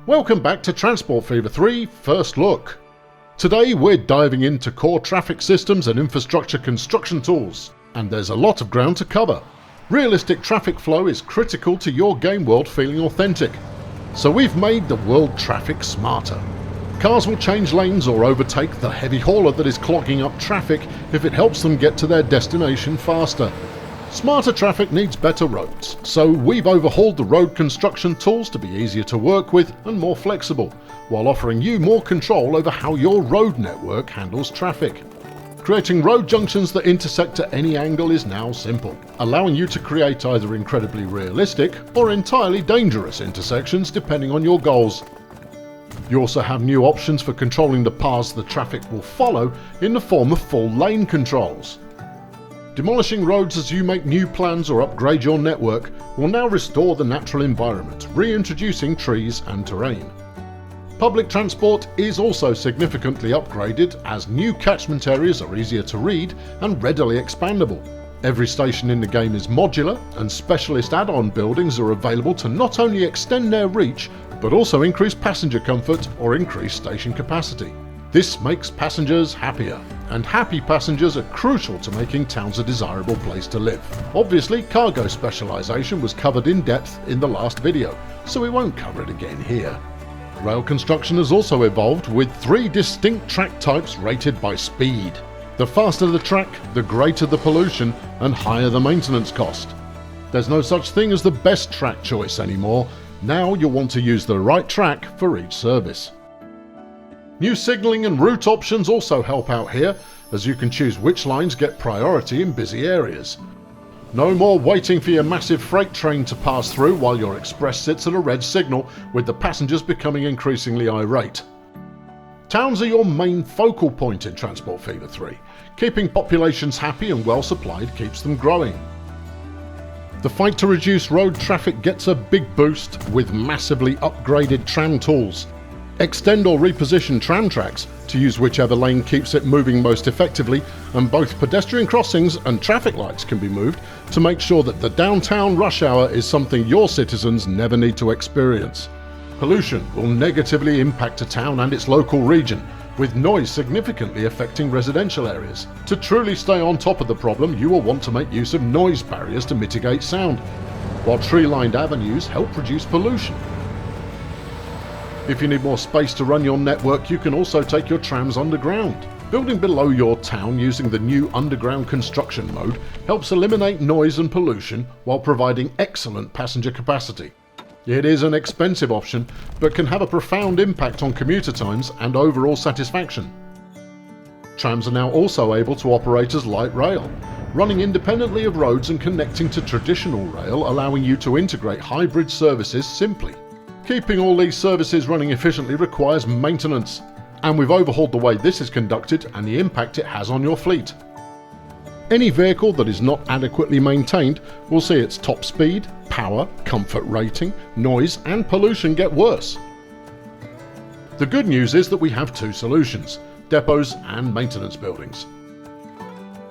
Welcome back to Transport Fever 3 First Look. Today we're diving into core traffic systems and infrastructure construction tools, and there's a lot of ground to cover. Realistic traffic flow is critical to your game world feeling authentic, so we've made the world traffic smarter. Cars will change lanes or overtake the heavy hauler that is clogging up traffic if it helps them get to their destination faster. Smarter traffic needs better roads, so we've overhauled the road construction tools to be easier to work with and more flexible, while offering you more control over how your road network handles traffic. Creating road junctions that intersect at any angle is now simple, allowing you to create either incredibly realistic or entirely dangerous intersections depending on your goals. You also have new options for controlling the paths the traffic will follow in the form of full lane controls. Demolishing roads as you make new plans or upgrade your network will now restore the natural environment, reintroducing trees and terrain. Public transport is also significantly upgraded as new catchment areas are easier to read and readily expandable. Every station in the game is modular, and specialist add-on buildings are available to not only extend their reach, but also increase passenger comfort or increase station capacity. This makes passengers happier, and happy passengers are crucial to making towns a desirable place to live. Obviously, cargo specialisation was covered in depth in the last video, so we won't cover it again here. Rail construction has also evolved with 3 distinct track types rated by speed. The faster the track, the greater the pollution and higher the maintenance cost. There's no such thing as the best track choice anymore. Now you'll want to use the right track for each service. New signalling and route options also help out here, as you can choose which lines get priority in busy areas. No more waiting for your massive freight train to pass through while your express sits at a red signal, with the passengers becoming increasingly irate. Towns are your main focal point in Transport Fever 3. Keeping populations happy and well supplied keeps them growing. The fight to reduce road traffic gets a big boost with massively upgraded tram tools. Extend or reposition tram tracks to use whichever lane keeps it moving most effectively, and both pedestrian crossings and traffic lights can be moved to make sure that the downtown rush hour is something your citizens never need to experience. Pollution will negatively impact a town and its local region, with noise significantly affecting residential areas. To truly stay on top of the problem, you will want to make use of noise barriers to mitigate sound, while tree-lined avenues help reduce pollution. If you need more space to run your network, you can also take your trams underground. Building below your town using the new underground construction mode helps eliminate noise and pollution while providing excellent passenger capacity. It is an expensive option, but can have a profound impact on commuter times and overall satisfaction. Trams are now also able to operate as light rail, running independently of roads and connecting to traditional rail, allowing you to integrate hybrid services simply. Keeping all these services running efficiently requires maintenance, and we've overhauled the way this is conducted and the impact it has on your fleet. Any vehicle that is not adequately maintained will see its top speed, power, comfort rating, noise and pollution get worse. The good news is that we have 2 solutions: depots and maintenance buildings.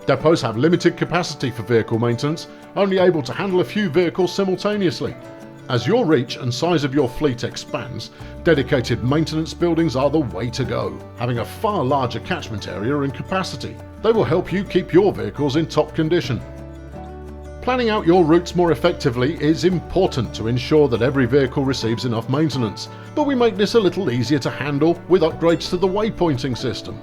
Depots have limited capacity for vehicle maintenance, only able to handle a few vehicles simultaneously. As your reach and size of your fleet expands, dedicated maintenance buildings are the way to go, having a far larger catchment area and capacity. They will help you keep your vehicles in top condition. Planning out your routes more effectively is important to ensure that every vehicle receives enough maintenance, but we make this a little easier to handle with upgrades to the waypointing system,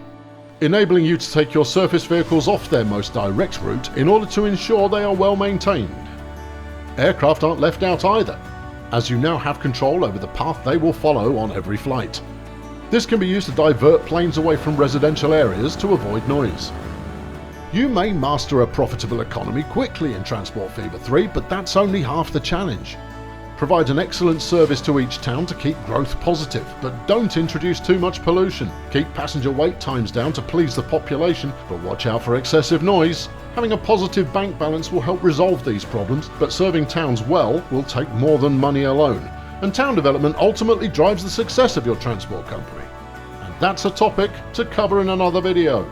enabling you to take your surface vehicles off their most direct route in order to ensure they are well maintained. Aircraft aren't left out either, as you now have control over the path they will follow on every flight. This can be used to divert planes away from residential areas to avoid noise. You may master a profitable economy quickly in Transport Fever 3, but that's only half the challenge. Provide an excellent service to each town to keep growth positive, but don't introduce too much pollution. Keep passenger wait times down to please the population, but watch out for excessive noise. Having a positive bank balance will help resolve these problems, but serving towns well will take more than money alone, and town development ultimately drives the success of your transport company. And that's a topic to cover in another video.